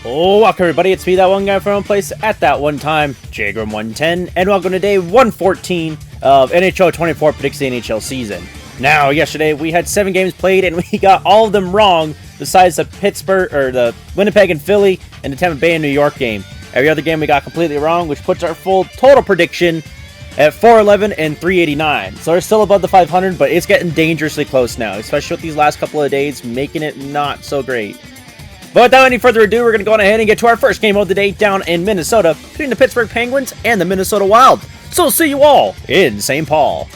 Oh, welcome everybody, it's me, that one guy from one place at that one time, Jagrum110, and welcome to day 114 of NHL 24 Predicts the NHL season. Now, yesterday we had 7 games played and we got all of them wrong, besides the Pittsburgh, or the Winnipeg and Philly, and the Tampa Bay and New York game. Every other game we got completely wrong, which puts our full total prediction at 411 and 389. So we're still above the 500, but it's getting dangerously close now, especially with these last couple of days, making it not so great. But without any further ado, we're going to go on ahead and get to our first game of the day down in Minnesota between the Pittsburgh Penguins and the Minnesota Wild. So we'll see you all in St. Paul.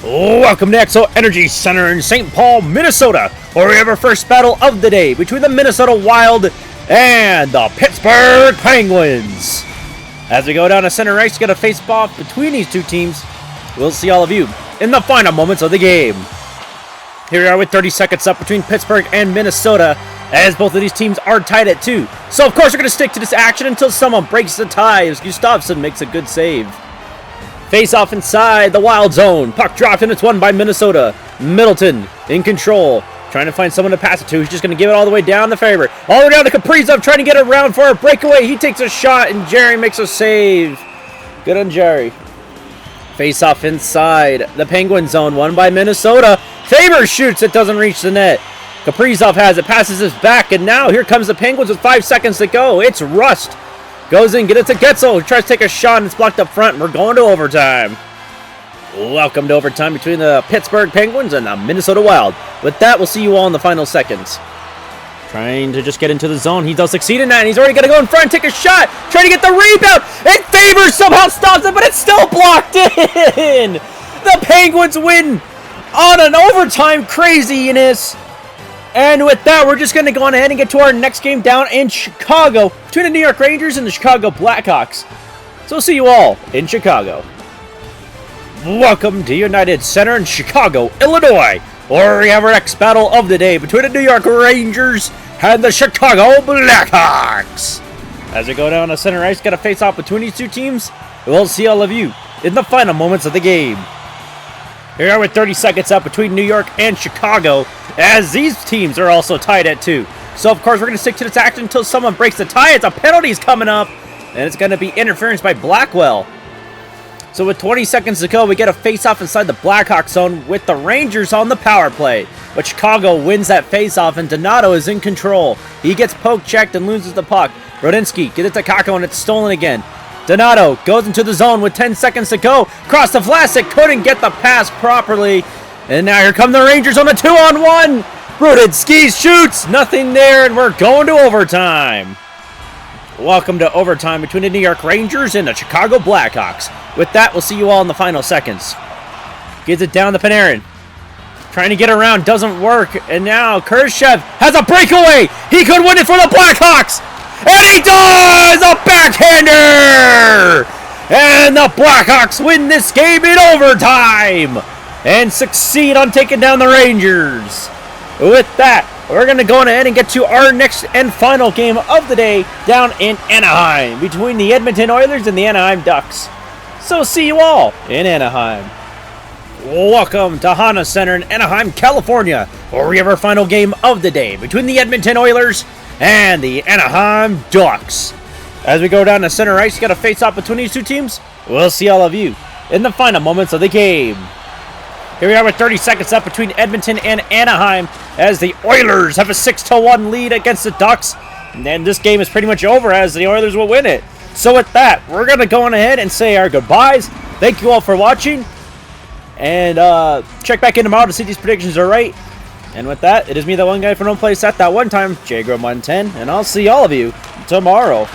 Welcome to Exo Energy Center in St. Paul, Minnesota, where we have our first battle of the day between the Minnesota Wild and the Pittsburgh Penguins. As we go down to center ice, get a face-off between these two teams. We'll see all of you in the final moments of the game. Here we are with 30 seconds up between Pittsburgh and Minnesota, as both of these teams are tied at 2. So, of course, we're going to stick to this action until someone breaks the tie as Gustafsson makes a good save. Face-off inside the Wild zone. Puck dropped, and it's won by Minnesota. Middleton in control, trying to find someone to pass it to. He's just going to give it all the way down to Faber. All the way down to Kaprizov, trying to get around for a breakaway. He takes a shot, and Jerry makes a save. Good on Jerry. Face-off inside the Penguin zone, won by Minnesota. Faber shoots, it doesn't reach the net. Kaprizov has it, passes his back, and now here comes the Penguins with 5 seconds to go. It's Rust. Goes in, get it to Getzel, who tries to take a shot, and it's blocked up front, and we're going to overtime. Welcome to overtime between the Pittsburgh Penguins and the Minnesota Wild. With that, we'll see you all in the final seconds. Trying to just get into the zone. He does succeed in that, and he's already going to go in front and take a shot. Trying to get the rebound, and Faber somehow stops it, but it's still blocked in. The Penguins win on an overtime craziness. And with that, we're just going to go on ahead and get to our next game down in Chicago between the New York Rangers and the Chicago Blackhawks. So we'll see you all in Chicago. Welcome to United Center in Chicago, Illinois, where we have our next battle of the day between the New York Rangers and the Chicago Blackhawks. As we go down to center ice, got a face-off between these two teams. We'll see all of you in the final moments of the game. Here we are with 30 seconds up between New York and Chicago, as these teams are also tied at 2. So, of course, we're going to stick to this action until someone breaks the tie. It's a penalty's coming up, and it's going to be interference by Blackwell. So with 20 seconds to go, we get a face-off inside the Blackhawks zone with the Rangers on the power play. But Chicago wins that face-off, and Donato is in control. He gets poke-checked and loses the puck. Rodinsky gets it to Kakko, and it's stolen again. Donato goes into the zone with 10 seconds to go. Cross to Vlasic, couldn't get the pass properly. And now here come the Rangers on a 2-on-1. Rodinsky shoots, nothing there, and we're going to overtime. Welcome to overtime between the New York Rangers and the Chicago Blackhawks. With that, we'll see you all in the final seconds. Gives it down to Panarin. Trying to get around, doesn't work. And now Khrushchev has a breakaway. He could win it for the Blackhawks. And he does! A backhander! And the Blackhawks win this game in overtime and succeed on taking down the Rangers. With that, we're going to go on ahead and get to our next and final game of the day down in Anaheim between the Edmonton Oilers and the Anaheim Ducks. So see you all in Anaheim. Welcome to Honda Center in Anaheim, California, where we have our final game of the day between the Edmonton Oilers and the Anaheim Ducks. As we go down to center ice, got a face-off between these two teams. We'll see all of you in the final moments of the game. Here we are with 30 seconds up between Edmonton and Anaheim, as the Oilers have a 6-1 lead against the Ducks. And then this game is pretty much over, as the Oilers will win it. So with that, we're going to go on ahead and say our goodbyes. Thank you all for watching. And check back in tomorrow to see if these predictions are right. And with that, it is me, that one guy from one place at that one time, Jagrum110, and I'll see all of you tomorrow.